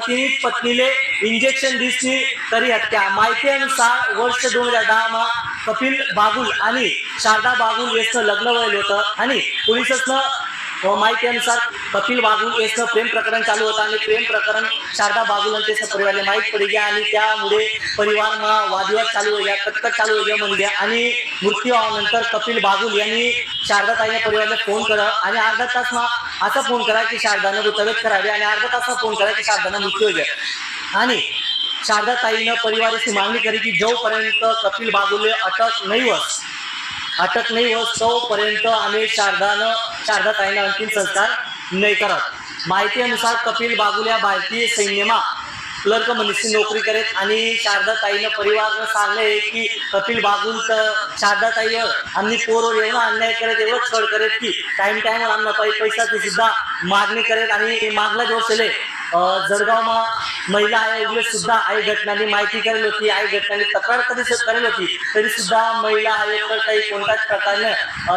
पतीने पत्नीले इंजेक्शन दिसली तरी हत्या। माहिती अनुसार वर्ष 2010 मा कपिल बागुल आणि शारदा बागुल यांचं लग्न व्हायलं होतं आणि पोलिसांना माहिती अनुसार कपिल बागुल यांचं प्रेम प्रकरण चालू होतं आणि प्रेम प्रकरण शारदा बागुल आणि त्याच्या परिवाराला माहीत पडी गया आणि त्यामुळे परिवार में वादविवाद चालू हो गया, कटकट चालू हो गया म्हणजे गया आणि मृत्यू आल्यानंतर कपिल बागुल यांनी शारदा ताईने परिवाराला फोन करा आणि अर्धा तास असा फोन करा की शारदाने तब्येत खराब आहे आणि अर्धा तास फोन करा की शारदाने मृत्यू हो गया आणि शारदा ताईने परिवाराची मागणी करी की जोपर्यंत कपिल बागुल अटक नहीं हो तोपर्यंत आम्ही शारदा ताईने अंतिम संस्कार नहीं करत। माहिती अनुसार कपिल बागुल या भारतीय सैन्यमा क्लर्क म्हणून नोकरी करत आणि शारदा ताईने परिवार सांगले की कपिल बागुल तर शारदा ताई आम्ही पोरवर एवढा अन्याय करत, एवढं छळ करत की टाइम आम्हाला पैशाची सुद्धा मागणी करत आणि मागला जो चले जळगाव महिला आयोगाने सुद्धा आई घटनांनी माहिती करेल होती, आई घटनांनी तक्रार कधी करेल होती तरी सुद्धा महिला आयोग काही कोणत्याच प्रकारे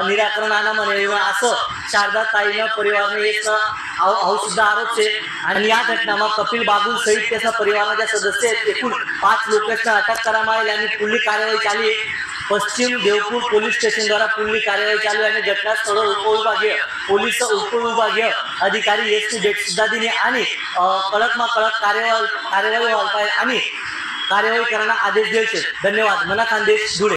निराकरण आणा म्हणे असं शारदा ताईने परिवाराने एक सुद्धा आरोप आहे आणि या घटनाમાં कपिल बागुल सहित त्याचा परिवाराच्या सदस्य एकूण 5 लोकांना अटक करण्यात आली आणि पुढील कार्यवाही चालू आहे। पश्चिम देवपूर पोलीस स्टेशन द्वारा पुढील कार्यवाही चालू आहे आणि घटनास्थळ उपविभागीय पोलीस उपविभागीय अधिकारी एसपी भेट सुद्धा दिली आणि कडक कार्यवाही व्हायला पाहिजे आणि कार्यवाही करण्याचा आदेश द्यायचे। धन्यवाद। मना खानदेश धुळे।